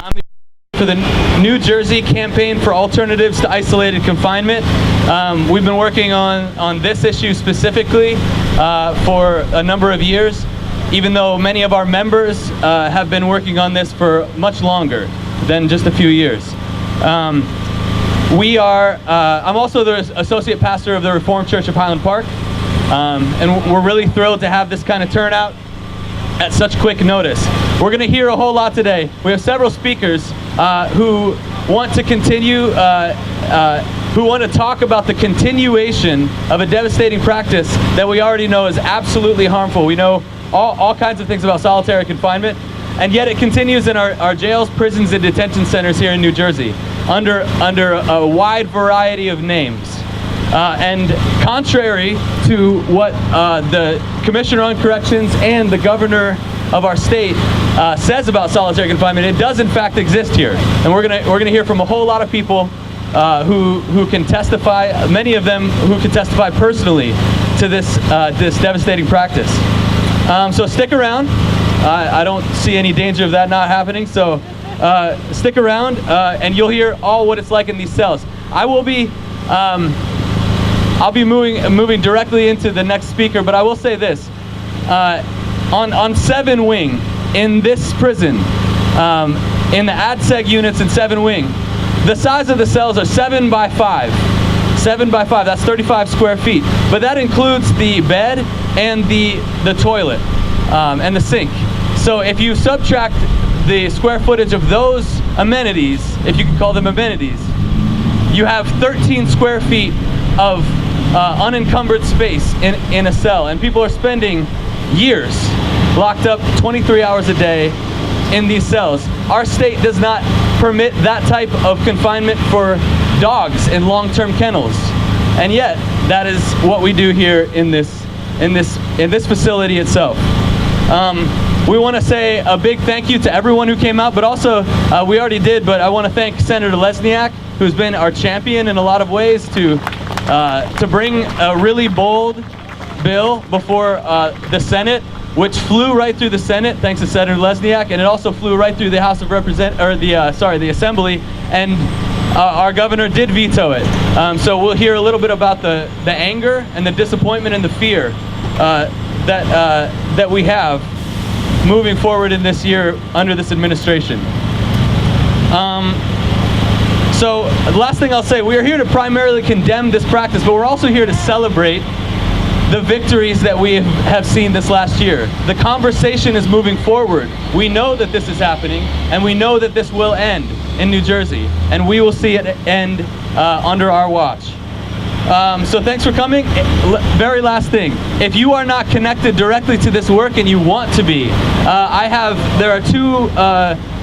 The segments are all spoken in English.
I'm for the New Jersey Campaign for Alternatives to Isolated Confinement. We've been working on this issue specifically for a number of years, even though many of our members have been working on this for much longer than just a few years. I'm also the associate pastor of the Reformed Church of Highland Park, and we're really thrilled to have this kind of turnout at such quick notice. We're going to hear a whole lot today. We have several speakers who want to continue, who want to talk about the continuation of a devastating practice that we already know is absolutely harmful. We know all kinds of things about solitary confinement, and yet it continues in our jails, prisons, and detention centers here in New Jersey under a wide variety of names. And contrary to what the Commissioner on Corrections and the Governor of our state says about solitary confinement, it does in fact exist here. And we're gonna hear from a whole lot of people who can testify, many of them who can testify personally to this devastating practice. So stick around. I don't see any danger of that not happening. So stick around, and you'll hear all what it's like in these cells. I'll be moving directly into the next speaker, but I will say this: on 7 Wing in this prison, in the ADSEG units in 7 Wing, the size of the cells are 7 by 5. 7 by 5. That's 35 square feet. But that includes the bed and the toilet and the sink. So if you subtract the square footage of those amenities, if you could call them amenities, you have 13 square feet of unencumbered space in a cell, and people are spending years locked up 23 hours a day in these cells. Our state does not permit that type of confinement for dogs in long-term kennels, and yet that is what we do here in this facility itself. We want to say a big thank you to everyone who came out, but also we already did, but I want to thank Senator Lesniak, who's been our champion in a lot of ways to bring a really bold bill before the Senate, which flew right through the Senate thanks to Senator Lesniak, and it also flew right through the House of the Assembly, and our governor did veto it. So we'll hear a little bit about the anger and the disappointment and the fear that we have moving forward in this year under this administration. So the last thing I'll say, we are here to primarily condemn this practice, but we're also here to celebrate the victories that we have seen this last year. The conversation is moving forward. We know that this is happening, and we know that this will end in New Jersey, and we will see it end under our watch. So thanks for coming. Very last thing, if you are not connected directly to this work and you want to be, there are 2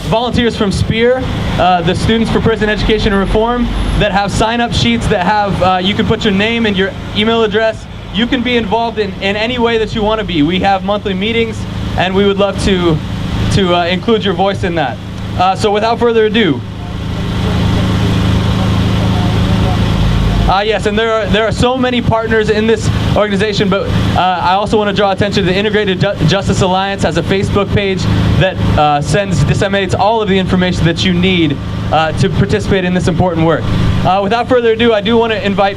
volunteers from SPEAR, the Students for Prison Education and Reform, that have sign-up sheets that have, you can put your name and your email address. You can be involved in any way that you want to be. We have monthly meetings, and we would love to include your voice in that. So without further ado, yes, and there are so many partners in this organization, but I also want to draw attention to the Integrated Justice Alliance has a Facebook page that disseminates all of the information that you need to participate in this important work. Without further ado, I do want to invite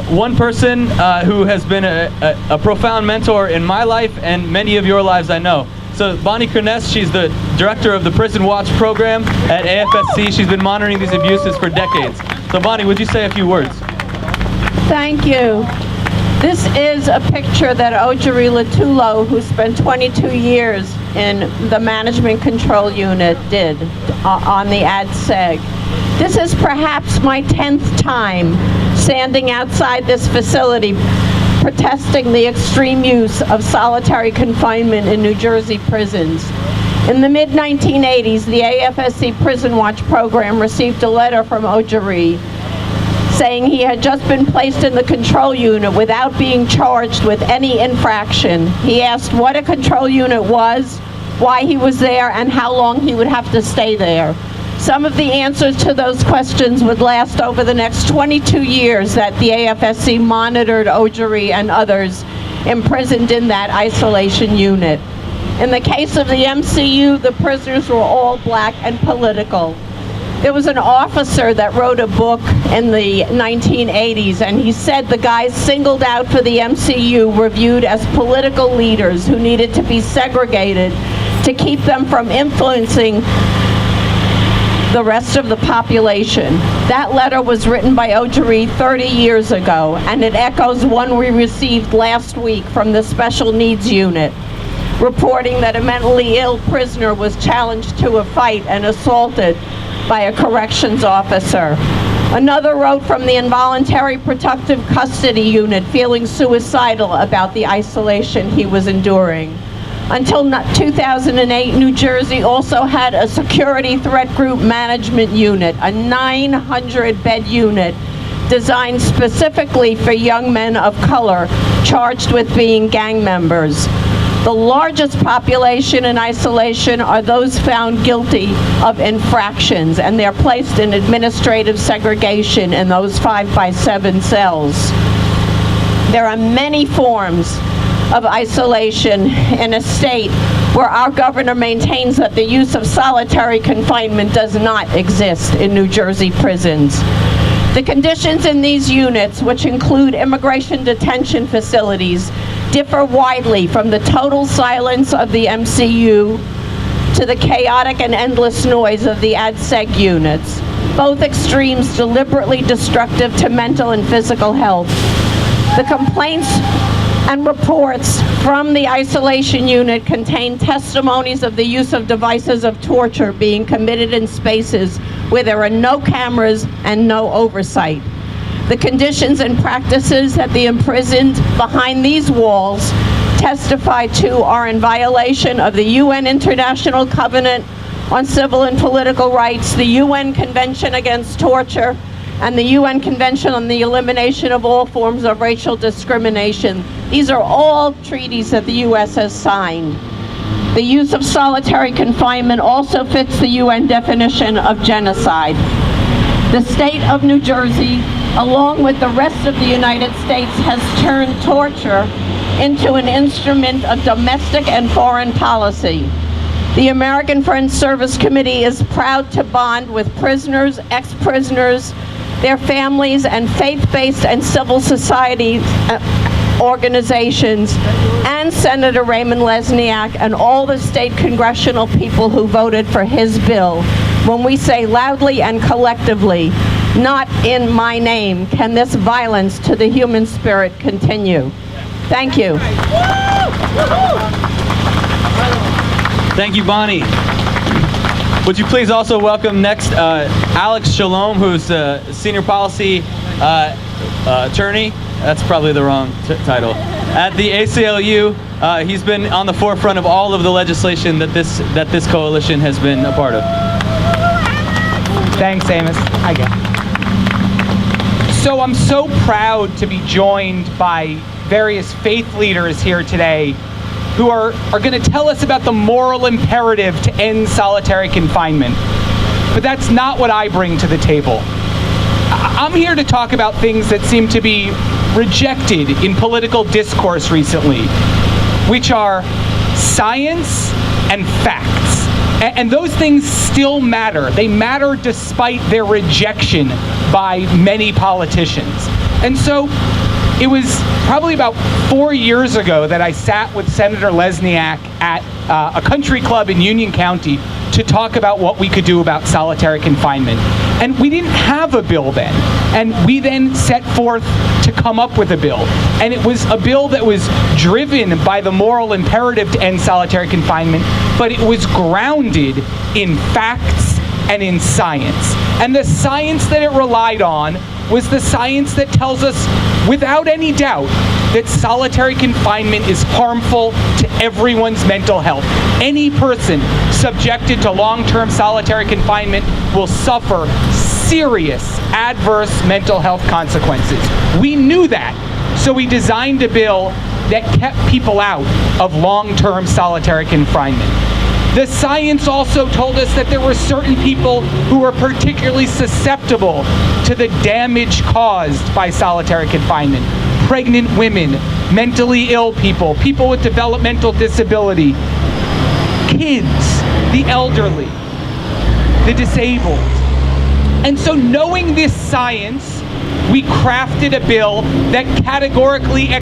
one person who has been a profound mentor in my life and many of your lives, I know. So Bonnie Kerness, she's the director of the Prison Watch program at AFSC. She's been monitoring these abuses for decades. So Bonnie, would you say a few words? Thank you. This is a picture that Ojeri Latulo, who spent 22 years in the Management Control Unit, did on the ADSEG. This is perhaps my 10th time standing outside this facility protesting the extreme use of solitary confinement in New Jersey prisons. In the mid-1980s, the AFSC Prison Watch program received a letter from Ojeri saying he had just been placed in the control unit without being charged with any infraction. He asked what a control unit was, why he was there, and how long he would have to stay there. Some of the answers to those questions would last over the next 22 years that the AFSC monitored Ojeri and others imprisoned in that isolation unit. In the case of the MCU, the prisoners were all black and political. There was an officer that wrote a book in the 1980s, and he said the guys singled out for the MCU were viewed as political leaders who needed to be segregated to keep them from influencing the rest of the population. That letter was written by Ojari 30 years ago, and it echoes one we received last week from the Special Needs Unit, reporting that a mentally ill prisoner was challenged to a fight and assaulted by a corrections officer. Another wrote from the Involuntary Protective Custody Unit feeling suicidal about the isolation he was enduring. Until 2008, New Jersey also had a Security Threat Group Management Unit, a 900-bed unit designed specifically for young men of color charged with being gang members. The largest population in isolation are those found guilty of infractions, and they're placed in administrative segregation in those 5-by-7 cells. There are many forms of isolation in a state where our governor maintains that the use of solitary confinement does not exist in New Jersey prisons. The conditions in these units, which include immigration detention facilities, differ widely from the total silence of the MCU to the chaotic and endless noise of the ADSEG units, both extremes deliberately destructive to mental and physical health. The complaints and reports from the isolation unit contain testimonies of the use of devices of torture being committed in spaces where there are no cameras and no oversight. The conditions and practices that the imprisoned behind these walls testify to are in violation of the UN International Covenant on Civil and Political Rights, the UN Convention Against Torture, and the UN Convention on the Elimination of All Forms of Racial Discrimination. These are all treaties that the U.S. has signed. The use of solitary confinement also fits the UN definition of genocide. The state of New Jersey, along with the rest of the United States, has turned torture into an instrument of domestic and foreign policy. The American Friends Service Committee is proud to bond with prisoners, ex-prisoners, their families, and faith-based and civil society organizations, and Senator Raymond Lesniak and all the state congressional people who voted for his bill when we say loudly and collectively, not in my name can this violence to the human spirit continue. Thank you. Thank you, Bonnie. Would you please also welcome next Alex Shalom, who's a senior policy attorney. That's probably the wrong title. At the ACLU, he's been on the forefront of all of the legislation that this coalition has been a part of. Thanks, Amos. Hi, again. So I'm so proud to be joined by various faith leaders here today who are going to tell us about the moral imperative to end solitary confinement. But that's not what I bring to the table. I'm here to talk about things that seem to be rejected in political discourse recently, which are science and facts. And those things still matter. They matter despite their rejection by many politicians. And so it was probably about 4 years ago that I sat with Senator Lesniak at a country club in Union County to talk about what we could do about solitary confinement. And we didn't have a bill then. And we then set forth to come up with a bill. And it was a bill that was driven by the moral imperative to end solitary confinement, but it was grounded in facts and in science. And the science that it relied on was the science that tells us without any doubt that solitary confinement is harmful to everyone's mental health. Any person subjected to long-term solitary confinement will suffer serious adverse mental health consequences. We knew that, so we designed a bill that kept people out of long-term solitary confinement. The science also told us that there were certain people who were particularly susceptible to the damage caused by solitary confinement. Pregnant women, mentally ill people, people with developmental disability. kids, the elderly, the disabled. And so knowing this science, we crafted a bill that categorically